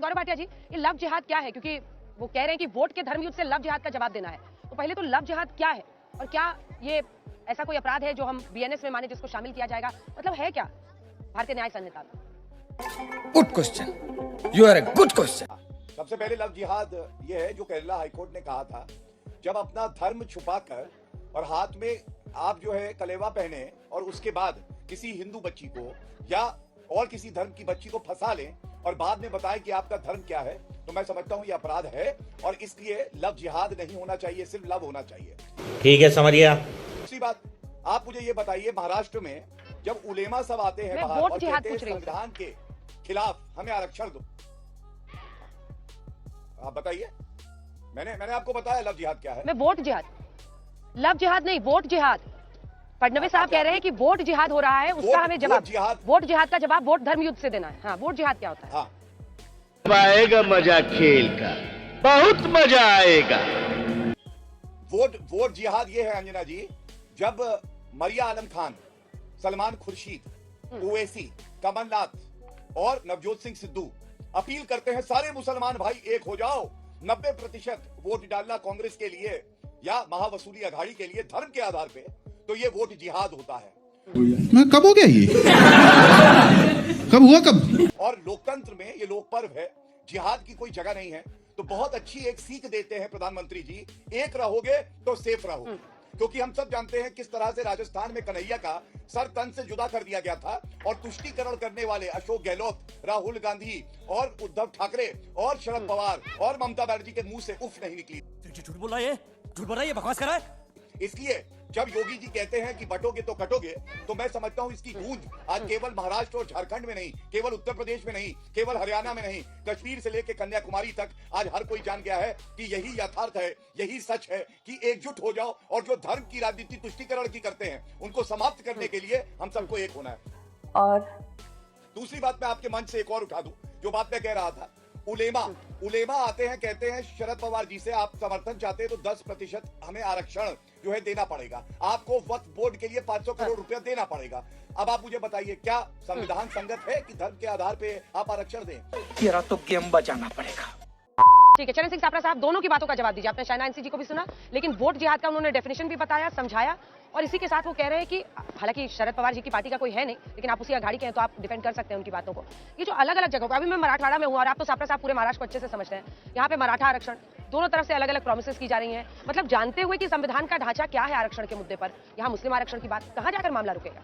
गौरव भाटिया जी, ये लव जिहाद क्या है? क्योंकि वो कह रहे हैं कि वोट के धर्म युद्ध से लव जिहाद का जवाब देना है। तो पहले तो लव जिहाद क्या है और क्या ये ऐसा कोई अपराध है जो हम बीएनएस में माने जिसको शामिल किया जाएगा? मतलब है क्या भारतीय न्याय संहिता में? Good question, you are a good question. सबसे पहले लव जिहाद ये है जो केरला हाईकोर्ट ने कहा था, जब अपना धर्म छुपाकर और हाथ में आप जो है कलेवा पहने और उसके बाद किसी हिंदू बच्ची को या और किसी धर्म की बच्ची को फंसा लें और बाद में बताएं कि आपका धर्म क्या है, तो मैं समझता हूं ये अपराध है और इसलिए लव जिहाद नहीं होना चाहिए, सिर्फ लव होना चाहिए। ठीक है, समझिए। दूसरी बात, आप मुझे ये बताइए, महाराष्ट्र में जब उलेमा सब आते हैं बाहर और कहते हैं संविधान के खिलाफ हमें आरक्षण दो, आप बताइए। मैंने आपको बताया लव जिहाद क्या है। मैं वोट जिहाद, लव जिहाद नहीं, वोट जिहाद। फडणवीस साहब कह रहे हैं कि वोट जिहाद हो रहा है, उसका हमें जवाब, वोट जिहाद का जवाब वोट धर्म युद्ध से देना है। हाँ, वोट जिहाद क्या होता है? हाँ, आएगा मजा खेल का, बहुत मजा आएगा। वोट जिहाद ये है अंजना जी, जब मरिया आलम खान, सलमान खुर्शीद, ओवैसी, कमलनाथ और नवजोत सिंह सिद्धू अपील करते हैं सारे मुसलमान भाई एक हो जाओ, 90% वोट डालना कांग्रेस के लिए या महावसूली अघाड़ी के लिए धर्म के आधार पे, तो ये वोट जिहाद होता है। मैं कब हो गया ये? कब हुआ कब? और लोकतंत्र में ये लोक पर्व है, जिहाद की कोई जगह नहीं है। तो बहुत अच्छी एक सीख देते हैं प्रधानमंत्री जी, एक रहोगे तो सेफ रहो, क्योंकि हम सब जानते हैं किस तरह से राजस्थान में कन्हैया का सर तन से जुदा कर दिया गया था और तुष्टीकरण करने वाले अशोक गहलोत, राहुल गांधी और उद्धव ठाकरे और शरद पवार और ममता बनर्जी के मुंह से उफ नहीं निकली। झूठ बोल रहा है, ये बकवास कर रहा है। इसलिए जब योगी जी कहते हैं कि बटोगे तो कटोगे, तो मैं समझता हूं इसकी गूंज आज केवल महाराष्ट्र और झारखंड में नहीं, केवल उत्तर प्रदेश में नहीं, केवल हरियाणा में नहीं, कश्मीर से लेकर कन्याकुमारी तक आज हर कोई जान गया है कि यही यथार्थ है, यही सच है कि एकजुट हो जाओ और जो धर्म की राजनीति तुष्टीकरण की करते हैं उनको समाप्त करने के लिए हम सबको एक होना है। और दूसरी बात मैं आपके मंच से एक और उठा दूं, जो बात मैं कह रहा था, उलेमा आते हैं, कहते हैं शरद पवार जी से आप समर्थन चाहते हैं तो 10% हमें आरक्षण जो है देना पड़ेगा, आपको वक्फ बोर्ड के लिए 500 करोड़ रुपया देना पड़ेगा। अब आप मुझे बताइए, क्या संविधान संगत है कि धर्म के आधार पे आप आरक्षण दें? तेरा तो गेम बचाना पड़ेगा। ठीक है, चरण सिंह सापरा साहब, दोनों की बातों का जवाब दीजिए। आपने शाइना एनसी जी को भी सुना, लेकिन वोट जिहाद का उन्होंने डेफिनेशन भी बताया, समझाया, और इसी के साथ वो कह रहे हैं कि हालांकि शरद पवार जी की पार्टी का कोई है नहीं, लेकिन आप उसी अघाड़ी के हैं तो आप डिफेंड कर सकते हैं उनकी बातों को। ये जो अलग अलग जगहों पर, अभी मैं मराठवाड़ा में हूँ और आप तो सापरा साहब पूरे महाराष्ट्र को अच्छे से समझते हैं, यहाँ पे मराठा आरक्षण, दोनों तरफ से अलग अलग प्रॉमिसेस की जा रही हैं, मतलब जानते हुए कि संविधान का ढांचा क्या है आरक्षण के मुद्दे पर, यहाँ मुस्लिम आरक्षण की बात, कहाँ जाकर मामला रुकेगा?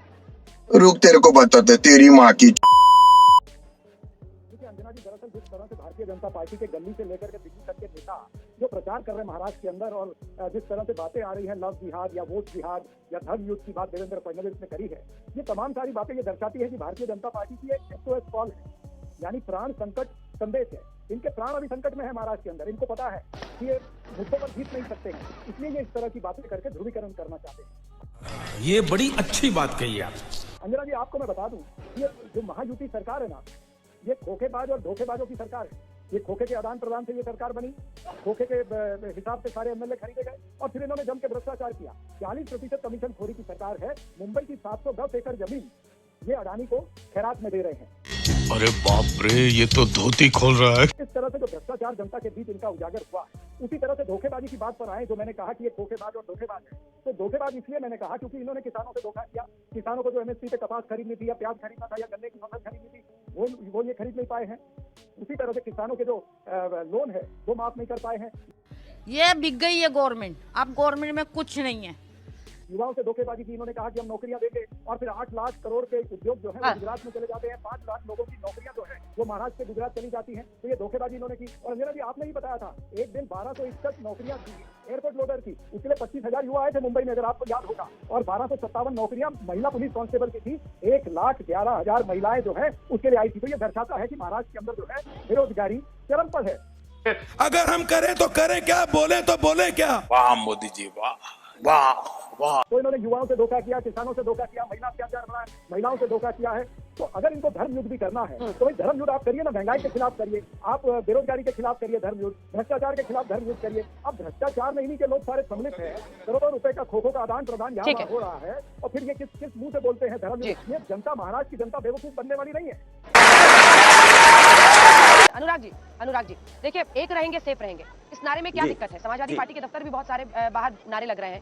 रुक, तेरे को बताते तेरी माँ की। अंजना जी, दरअसल जिस तरह से भारतीय जनता पार्टी के गली से लेकर के दिल्ली तक के नेता जो प्रचार कर रहे हैं महाराष्ट्र के अंदर, और जिस तरह से बातें आ रही हैं लव जिहाद या वोट जिहाद या धर्म युद्ध की बात देवेंद्र फडणवीस ने करी है, ये तमाम सारी बातें ये दर्शाती है कि भारतीय जनता पार्टी की एक SOS कॉल है, यानी प्राण संकट संदेश है। इनके प्राण अभी संकट में है महाराष्ट्र के अंदर, इनको पता है कि ये मुद्दों पर जीत नहीं सकते हैं, इसलिए ये इस तरह की बातें करके ध्रुवीकरण करना चाहते हैं। ये बड़ी अच्छी बात कही आप। अंजना जी, आपको मैं बता दूं, ये जो महायुति सरकार है ना, ये खोखेबाज और धोखेबाजों की सरकार है। ये खोखे के आदान प्रदान से ये सरकार बनी, खोखे के हिसाब से सारे MLA खरीदे गए और फिर इन्होंने जम के भ्रष्टाचार किया। 40% कमीशन खोरी की सरकार है। मुंबई की 710 एकड़ जमीन ये अडानी को खैरात में दे रहे हैं। अरे बाप रे, ये तो धोती खोल रहा है। इस तरह से जो भ्रष्टाचार जनता के बीच इनका उजागर हुआ है, उसी तरह से धोखेबाजी की बात पर आए, जो मैंने कहा कि ये खोखेबाज और धोखेबाज है। तो धोखेबाज इसलिए मैंने कहा क्योंकि इन्होंने किसानों से धोखा किया। किसानों को जो MSP पे कपास खरीदनी थी या प्याज खरीदना था या गन्ने की फसल खरीदनी थी, वो ये खरीद नहीं पाए हैं। उसी तरह से किसानों के जो लोन है वो माफ नहीं कर पाए हैं। ये बिक गई है गवर्नमेंट, अब गवर्नमेंट में कुछ नहीं है। युवाओं से धोखेबाजी की, इन्होंने कहा कि हम नौकरियां देंगे और फिर 8 लाख करोड़ के उद्योग जो है वो गुजरात में चले जाते हैं, 5 लाख लोगों की नौकरियां जो है वो महाराष्ट्र से गुजरात चली जाती हैं। तो ये धोखेबाजी इन्होंने की। और अंजना जी, आपने ही बताया था, एक दिन 1261 नौकरियां थी एयरपोर्ट लोडर की, उसके लिए 25,000 युवा आए थे मुंबई में, अगर आपको याद होगा, और 1257 नौकरियां महिला पुलिस कांस्टेबल की थी। 1,11,000 महिलाएं जो है उसके लिए आई थी। तो ये दर्शाता है कि महाराष्ट्र के अंदर जो है बेरोजगारी चरम पर है। अगर हम करें तो करें क्या, बोले तो बोले क्या? वाह मोदी जी, वाह वाह वाह। तो इन्होंने युवाओं से धोखा किया, किसानों से धोखा किया, महिला अत्याचार बढ़ा, महिलाओं से धोखा किया है। तो अगर इनको धर्म युद्ध भी करना है तो भाई धर्म युद्ध आप करिए ना, महंगाई के खिलाफ करिए, आप बेरोजगारी के खिलाफ करिए धर्म युद्ध, भ्रष्टाचार के खिलाफ धर्म युद्ध करिए। अब भ्रष्टाचार में इन्हीं के लोग सारे सम्मिलित हैं, करोड़ों रुपए का खोखों का आदान प्रदान यहाँ हो रहा है, और फिर ये किस मुंह से बोलते हैं धर्म युद्ध? ये जनता, महाराष्ट्र की जनता बेवकूफ बनने वाली नहीं है। अनुराग जी देखिए, एक रहेंगे सेफ रहेंगे, इस नारे में क्या दिक्कत है? समाजवादी पार्टी के दफ्तर भी बहुत सारे बाहर नारे लग रहे हैं।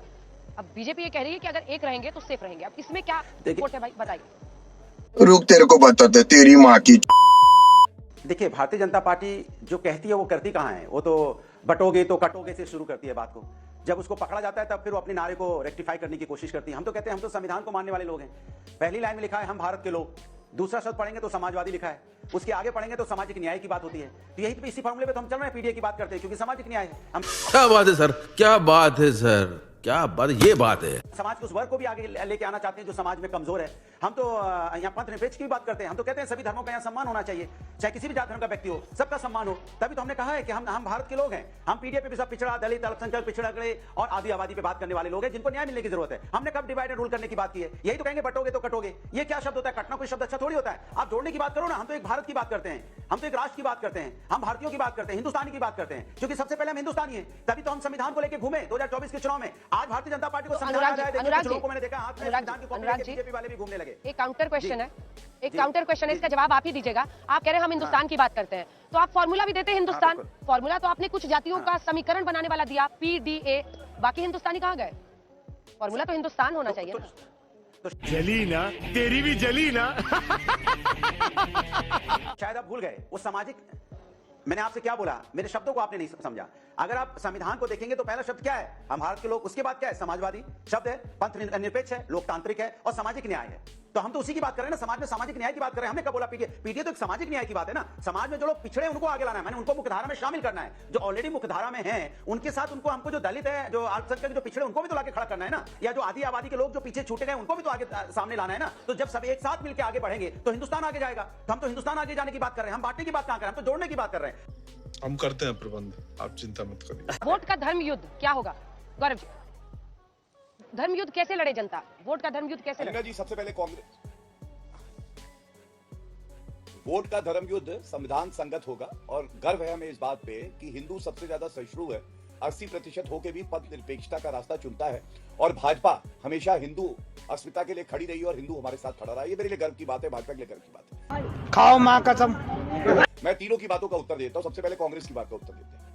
अब बीजेपी ये कह रही है कि अगर एक रहेंगे तो सेफ रहेंगे। अब इसमें क्या खोट है भाई, बताइए। रुक, तेरे को बताते, तेरी माँ की। देखिए, भारतीय जनता पार्टी जो कहती है वो करती कहाँ है? वो तो बटोगे तो कटोगे से शुरू करती है बात को। जब उसको पकड़ा जाता है तब फिर वो अपने नारे को रेक्टिफाई करने की कोशिश करती है। हम तो कहते हैं हम तो संविधान को मानने वाले लोग हैं। पहली लाइन में लिखा है हम भारत के लोग, दूसरा शब्द पढ़ेंगे तो समाजवादी लिखा है, उसके आगे पढ़ेंगे तो सामाजिक न्याय की बात होती है। तो यही तो इसी फॉर्मूले पे तो हम चल रहे हैं, पीडीए की बात करते हैं, क्योंकि सामाजिक न्याय है। हम क्या बात है सर, क्या बात है सर, क्या बात, ये बात है। समाज के उस वर्ग को भी आगे लेके आना चाहते हैं जो समाज में कमजोर है। हम तो यहाँ पंथ निरपेक्ष की भी बात करते हैं। हम तो कहते हैं सभी धर्मों का यहाँ सम्मान होना चाहिए, चाहे किसी भी जात धर्म का व्यक्ति हो, सबका सम्मान हो। तभी तो हमने कहा है कि हम भारत के लोग हैं। हम पीडीए पे भी सब पिछड़ा, दलित, अल्पसंख्यक, पिछड़े और आदि आबादी पे बात करने वाले लोग हैं, जिनको न्याय मिलने की जरूरत है। हमने कब डिवाइड एंड रूल करने की बात की है? यही तो कहेंगे बटोगे तो कटोगे। ये क्या शब्द होता है? कटना कोई शब्द अच्छा थोड़ी होता है। आप जोड़ने की बात करो ना। हम तो एक भारत की बात करते हैं, हम तो एक राष्ट्र की बात करते हैं, हम भारतीयों की बात करते हैं, हिंदुस्तानी की बात करते हैं, क्योंकि सबसे पहले हम हिंदुस्तानी हैं। तभी तो हम संविधान को लेकर घूमे 2024 के चुनाव में। आज भारतीय जनता पार्टी को मैंने देखा हाथ में संविधान की कॉपी लेके बीजेपी वाले भी घूमने लगे। एक काउंटर क्वेश्चन है, एक काउंटर क्वेश्चन है, इसका जवाब आप ही दीजिएगा। आप कह रहे हैं हम हिंदुस्तान की बात करते हैं, तो आप फॉर्मूला भी देते हैं हिंदुस्तान। फॉर्मूला तो आपने कुछ जातियों का समीकरण बनाने वाला दिया, PDA, बाकी हिंदुस्तानी कहाँ गए? फॉर्मूला तो हिंदुस्तान होना चाहिए ना। जली ना, तेरी भी जली ना। शायद आप भूल गए वो सामाजिक। मैंने आपसे क्या बोला? मेरे शब्दों को आपने नहीं समझा। अगर आप संविधान को देखेंगे तो पहला शब्द क्या है? हम भारत के लोग। उसके बाद क्या है? समाजवादी शब्द है, पंथ निरपेक्ष है, लोकतांत्रिक है और सामाजिक न्याय है। तो हम तो उसी की बात कर रहे हैं ना, समाज में सामाजिक न्याय की बात कर रहे हैं। हमने कब बोला पीडीए तो एक सामाजिक न्याय की बात है ना। समाज में जो लोग पिछड़े हैं उनको आगे लाना है, मैंने उनको मुख्यधारा में शामिल करना है। जो ऑलरेडी मुख्यधारा में है उनके साथ उनको, हमको जो दलित है, जो अल्पसंख्यक, जो पिछड़े, उनको भी तो लाके खड़ा करना है ना। या जो आदि आबादी के लोग जो पीछे छूटे गए उनको भी तो आगे सामने लाना है ना। तो जब सब एक साथ मिलकर आगे बढ़ेंगे तो हिंदुस्तान आगे जाएगा। तो हम तो हिंदुस्तान आगे जाने की बात कर रहे हैं, हम बांटने की बात कहां कर रहे हैं? हम तो जोड़ने की बात कर रहे हैं। हम करते हैं प्रबंध, आप चिंता मत करिए। वोट का धर्म युद्ध क्या होगा गौरव जी? धर्म युद्ध कैसे लड़े जनता? वोट का धर्म युद्ध कैसे लड़े? जी सबसे पहले कांग्रेस, वोट का धर्म युद्ध संविधान संगत होगा। और गर्व है हमें इस बात पे कि हिंदू सबसे ज्यादा सहिष्णु है, 80% होके भी पद निरपेक्षता का रास्ता चुनता है। और भाजपा हमेशा हिंदू अस्मिता के लिए खड़ी रही और हिंदू हमारे साथ खड़ा रहा। ये मेरे लिए गर्व की बात है, भाजपा के लिए गर्व की बात है। खाओ माँ कसम। मैं तीनों की बातों का उत्तर देता हूं। सबसे पहले कांग्रेस की बात का उत्तर देते हैं।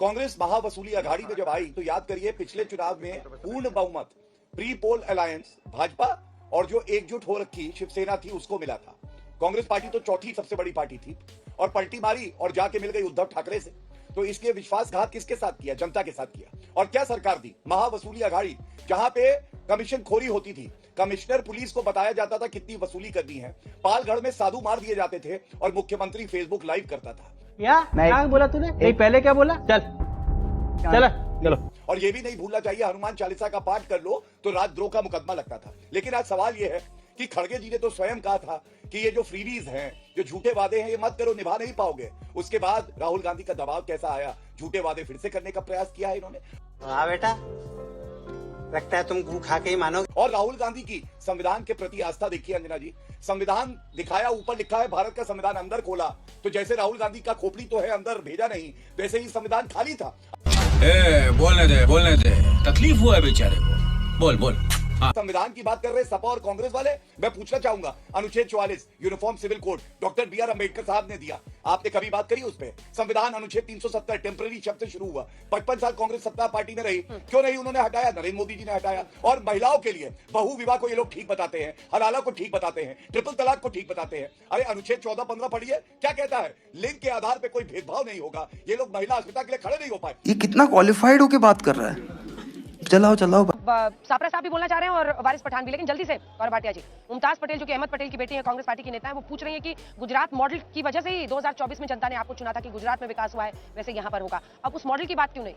कांग्रेस महावसूली अघाड़ी में जब आई तो याद करिए पिछले चुनाव में पूर्ण बहुमत प्री पोल अलायंस भाजपा और जो एकजुट हो रखी शिवसेना थी उसको मिला था। कांग्रेस पार्टी तो चौथी सबसे बड़ी पार्टी थी और पलटी मारी और जाके मिल गई उद्धव ठाकरे से। तो इसलिए विश्वासघात किसके साथ किया? जनता के साथ किया। और क्या सरकार दी? महावसूली अघाड़ी, जहां पे कमीशन खोरी होती थी। कमिश्नर पुलिस को बताया जाता था कितनी वसूली करनी है। पालगढ़ में साधु मार दिए जाते थे और मुख्यमंत्री फेसबुक लाइव करता था। क्या बोला तूने? नहीं, पहले क्या बोला? चलो। और ये भी नहीं भूलना चाहिए, हनुमान चालीसा का पाठ कर लो तो राजद्रोह का मुकदमा लगता था। लेकिन आज सवाल ये है कि खड़गे जी ने तो स्वयं कहा था कि ये जो फ्रीबीज हैं, जो झूठे वादे हैं, ये मत करो, निभा नहीं पाओगे। उसके बाद राहुल गांधी का दबाव कैसा आया? झूठे वादे फिर से करने का प्रयास किया है इन्होंने। हाँ बेटा, लगता है तुम गू खा के ही मानोगे। और राहुल गांधी की संविधान के प्रति आस्था देखिए अंजना जी। संविधान दिखाया, ऊपर लिखा है भारत का संविधान, अंदर खोला तो जैसे राहुल गांधी का खोपड़ी तो है, अंदर भेजा नहीं, वैसे ही संविधान खाली था। बोलने दे, तकलीफ हुआ है बेचारे को। बोल। संविधान की बात कर रहे सपा और कांग्रेस वाले। मैं पूछना चाहूंगा, अनुच्छेद 44 uniform civil code doctor BR Ambedkar साहब ने दिया, आपने कभी बात करी उस पे? संविधान अनुच्छेद 370 टेम्पररी शब्द से शुरू हुआ। 55 साल कांग्रेस सत्ता पार्टी में रही, क्यों नहीं उन्होंने हटाया? नरेंद्र मोदी जी ने हटाया। और महिलाओं के लिए बहु विवाह को ये लोग ठीक बताते हैं, हलाला को ठीक बताते हैं, ट्रिपल तलाक को ठीक बताते हैं। अरे अनुच्छेद 14-15 पढ़िए, क्या कहता है? लिंग के आधार पर कोई भेदभाव नहीं होगा। ये लोग महिला अस्मिता के लिए खड़े नहीं हो पाए। ये कितना क्वालिफाइड होके बात कर रहा है। चलाओ। सापरा साहब भी बोलना चाह रहे हैं और वारिस पठान भी, लेकिन जल्दी से गौरव भाटिया जी। मुमताज पटेल जो कि अहमद पटेल की बेटी है, कांग्रेस पार्टी की नेता है, वो पूछ रही है कि गुजरात मॉडल की वजह से ही 2024 में जनता ने आपको चुना था कि गुजरात में विकास हुआ है, वैसे यहाँ पर होगा। अब उस मॉडल की बात क्यों नहीं?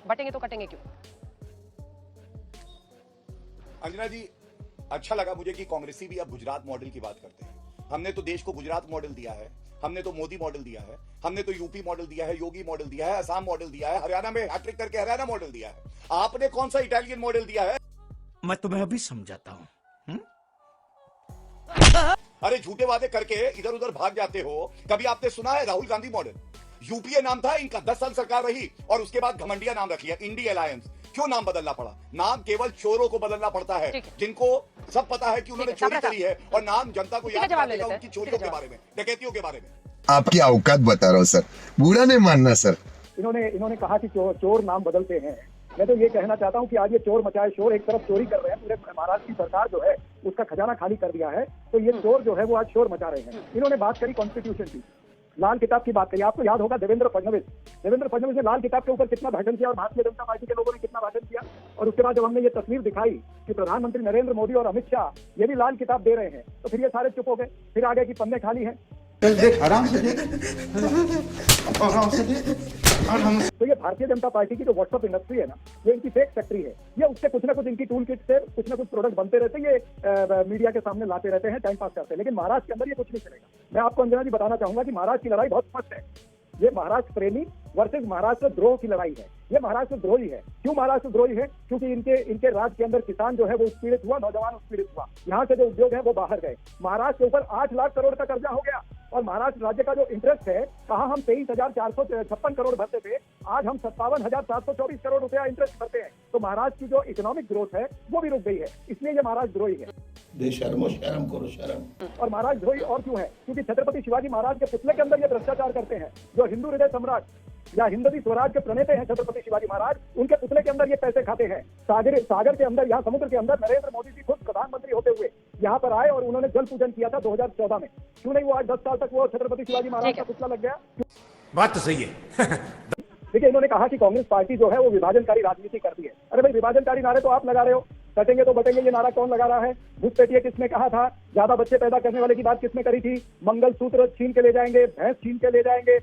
बटेंगे तो कटेंगे क्यों? अंजना जी, अच्छा लगा मुझे कि कांग्रेसी भी अब गुजरात मॉडल की बात करते हैं। हमने तो देश को गुजरात मॉडल दिया है, हमने तो मोदी मॉडल दिया है, हमने तो यूपी मॉडल दिया है, योगी मॉडल दिया है, असम मॉडल दिया है, हरियाणा में हैट्रिक करके हरियाणा मॉडल दिया है। आपने कौन सा इटालियन मॉडल दिया है? मैं तुम्हें अभी समझाता हूँ। अरे झूठे वादे करके इधर उधर भाग जाते हो। कभी आपने सुना है राहुल गांधी मॉडल? यूपीए नाम था इनका, 10 साल सरकार रही और उसके बाद घमंडिया नाम रख लिया, इंडी अलायंस। क्यों नाम बदलना पड़ा? नाम केवल चोरों को बदलना पड़ता है, जिनको सब पता है कि उन्होंने चोरी करी है, और नाम जनता को याद दिलाएगा उनकी चोरियों के बारे में, डकैतियों के बारे में। आपकी औकात बता रहा हूँ सर, बुरा नहीं मानना सर। इन्होंने कहा कि चोर नाम बदलते हैं। मैं तो ये कहना चाहता हूँ कि आज ये चोर मचाए शोर, एक तरफ चोरी कर रहे हैं, पूरे महाराष्ट्र की सरकार जो है उसका खजाना खाली कर दिया है, तो ये चोर जो है वो आज शोर मचा रहे हैं। इन्होंने बात करी कॉन्स्टिट्यूशन की, लाल किताब की बात करी। आपको याद होगा देवेंद्र फडणवीस ने लाल किताब के ऊपर कितना भाषण किया और भारतीय जनता पार्टी के लोगों ने कितना भाषण किया। और उसके बाद जब हमने ये तस्वीर दिखाई कि प्रधानमंत्री नरेंद्र मोदी और अमित शाह ये भी लाल किताब दे रहे हैं, तो फिर ये सारे चुप हो गए, फिर आगे की पन्ने खाली हैं। देख आराम से देख, आराम से देख। तो ये भारतीय जनता पार्टी की जो व्हाट्सएप इंडस्ट्री है ना, ये इनकी फेक फैक्ट्री है। ये उससे कुछ ना कुछ इनकी टूल किट से कुछ ना कुछ प्रोडक्ट बनते रहते हैं, ये मीडिया के सामने लाते रहते हैं, टाइम पास करते हैं। लेकिन महाराष्ट्र के अंदर ये कुछ नहीं चलेगा। मैं आपको अंजना जी बताना चाहूंगा कि महाराष्ट्र की लड़ाई बहुत स्पष्ट है। ये महाराष्ट्र प्रेमी वर्सेज महाराष्ट्र द्रोह की लड़ाई है। ये महाराष्ट्र द्रोही है। क्यों महाराष्ट्र द्रोही है? क्योंकि इनके राज्य के अंदर किसान जो है वो उत्पीड़ित हुआ, नौजवान उत्पीड़ित हुआ, यहाँ से जो उद्योग है वो बाहर गए। महाराष्ट्र के ऊपर 8 लाख करोड़ का कर्जा हो गया और महाराष्ट्र राज्य का जो इंटरेस्ट है, कहा हम 23,456 करोड़ भरते थे, आज हम 57,724 करोड़ रुपया इंटरेस्ट भरते हैं। तो महाराष्ट्र की जो इकोनॉमिक ग्रोथ है वो भी रुक गई है। इसलिए ये महाराष्ट्र द्रोही है। शर्म करो शर्म। और महाराज द्रोही और क्यों है? क्योंकि छत्रपति शिवाजी महाराज के पुतले के अंदर ये भ्रष्टाचार करते हैं। जो हिंदू हृदय सम्राट या हिंदवी स्वराज के प्रणेता हैं छत्रपति शिवाजी महाराज, उनके पुतले के अंदर ये पैसे खाते हैं। सागर के अंदर, यहाँ समुद्र के अंदर नरेंद्र मोदी जी खुद प्रधानमंत्री होते हुए यहाँ पर आए और उन्होंने जल पूजन किया था 2014 में। क्यों नहीं वो आज 10 साल तक वो छत्रपति शिवाजी महाराज का पुतला लग गया? बात तो सही है। देखिए, इन्होंने कहा कि कांग्रेस पार्टी जो है वो विभाजनकारी राजनीति करती है। अरे भाई, विभाजनकारी नारे तो आप लगा रहे हो, कटेंगे तो बटेंगे, ये नारा कौन लगा रहा है? घुसपैठिए किसने कहा था? ज्यादा बच्चे पैदा करने वाले की बात किसने करी थी? मंगलसूत्र छीन के ले जाएंगे, भैंस छीन के ले जाएंगे।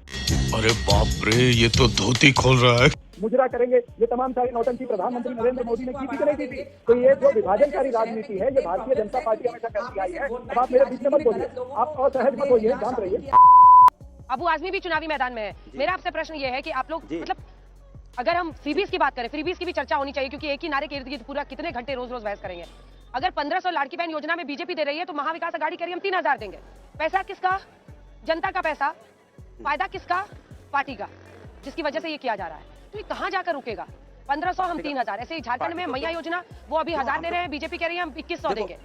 अरे बाप रे, ये तो धोती खोल रहा है। मुजरा करेंगे, ये तमाम सारी नौटंकी प्रधानमंत्री नरेंद्र मोदी ने की थी कि नहीं की थी? तो ये जो विभाजनकारी राजनीति है, ये भारतीय जनता पार्टी हमेशा करती आई है। अब आप मेरे बीच में मत बोलिए, आप असहज मत होइए, शांत रहिए। अबू आजमी भी चुनावी मैदान में है। मेरा आपसे प्रश्न ये है कि आप लोग मतलब अगर हम फ्रीबीज की बात करें, फ्रीबीज की भी चर्चा होनी चाहिए, क्योंकि एक ही नारे के इर्द गिर्द पूरा कितने घंटे रोज रोज बहस करेंगे। अगर 1500 लाड़की बहन योजना में बीजेपी दे रही है, तो महाविकास आघाड़ी कह रही है हम 3000 देंगे। पैसा किसका? जनता का पैसा। फायदा किसका? पार्टी का, जिसकी वजह से ये किया जा रहा है। तो ये कहां जाकर रुकेगा? 1500 हम 3000। ऐसे ही झारखंड में मैया योजना, वो अभी 1000 दे रहे हैं, बीजेपी कह रही है हम 2100 देंगे।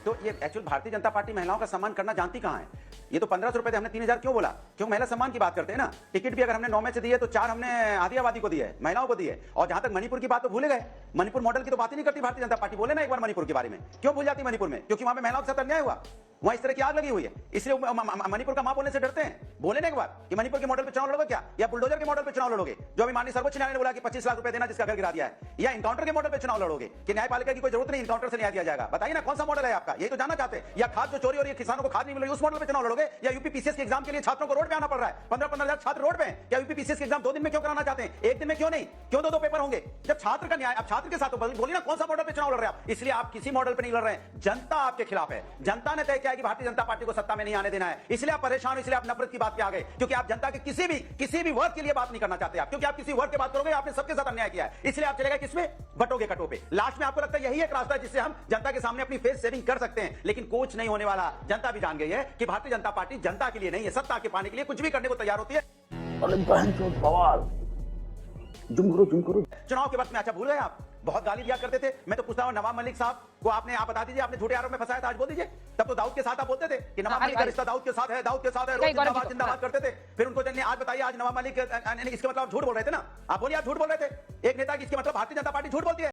तो ये एक्चुअल भारतीय जनता पार्टी महिलाओं का सम्मान करना जानती कहां है? ये तो 1500 रुपए थे, हमने 3000 क्यों बोला? क्यों? महिला सम्मान की बात करते हैं ना। टिकट भी अगर हमने 9 में से दी है तो 4 हमने आधी आबादी को दी है, महिलाओं को दी है। और जहां तक मणिपुर की बात तो भूले गए, मणिपुर मॉडल की तो बात ही नहीं करती भारतीय जनता पार्टी। बोले ना एक बार मणिपुर के बारे में, क्यों भूल जाती मणिपुर में? क्योंकि वहां पे महिलाओं के साथ अन्याय हुआ, वहां इस तरह की आग लगी हुई है, इसलिए मणिपुर का मां बोलने से डरते हैं। बोले ना एक बार कि मणिपुर के मॉडल पे चुनाव लड़ोगे क्या, या बुलडोजर के मॉडल पे चुनाव लड़ोगे, जो अभी माननीय सर्वोच्च न्यायालय ने बोला कि 25 लाख रुपए देना जिसका घर गिरा दिया है, या इनकाउंटर के मॉडल पे चुनाव लड़ोगे कि न्यायपालिका की कोई जरूरत नहीं, इनकाउंटर से न्याय दिया जाएगा? बताइए ना कौन सा मॉडल है आपका? यही तो जानना चाहते हैं। या खाद जो चोरी हो रही है, किसानों को खाद नहीं मिल रही, उस मॉडल पे चुनाव लड़ोगे? या यूपी पीसीएस के एग्जाम के लिए छात्रों को रोड पे आना पड़ रहा है, 15-15 छात्र रोड पे हैं। क्या यूपी पीसीएस के एग्जाम 2 दिन में क्यों कराना चाहते हैं? 1 दिन में क्यों नहीं? क्यों 2 पेपर होंगे? जब छात्र का न्याय, अब छात्र के साथ बोलिए ना कौन सा मॉडल पे चुनाव लड़ रहे हैं आप? इसलिए आप किसी मॉडल पे नहीं लड़ रहे हैं, जनता आपके खिलाफ है। जनता ने तय किया कि भारतीय जनता पार्टी को सत्ता में नहीं आने देना है, इसलिए आप परेशान हो, इसलिए आप नफरत की बात पे आ गए, क्योंकि आप जनता के किसी भी वर्ग के लिए बात नहीं करना चाहते आप, क्योंकि आप किसी वर्ग की बात करोगे आपने सबके साथ अन्याय किया है, इसलिए आप चलेगा किसमें? बटोगे कटो पे। लास्ट में आपको लगता है यही एक रास्ता है जिससे हम जनता के सामने अपनी फेस सेविंग कर सकते हैं, लेकिन कुछ नहीं होने वाला। जनता भी जान गई है कि भारतीय जनता पार्टी जनता के लिए नहीं है, सत्ता के पाने के लिए कुछ भी करने को तैयार होती है। चुनाव के वक्त में अच्छा भूल गए आप, बहुत गाली दिया करते थे। मैं तो पूछता हूं नवाब मलिक साहब को आपने, आप बता दीजिए, आपने झूठे आरोप में फंसाया था, आज बोल दीजिए। तब तो दाऊद के साथ आप बोलते थे कि नवाब मलिक का रिश्ता दाऊद के साथ है, दाऊद के साथ है, रोज जिंदाबाद जिंदाबाद करते थे। फिर उनको आज बताइए, आज नवाब मलिक इसके मतलब आप झूठ बोल रहे थे ना? आप बोलिए आप झूठ बोल रहे थे एक नेता की, इसके मतलब भारतीय जनता पार्टी झूठ बोलती है।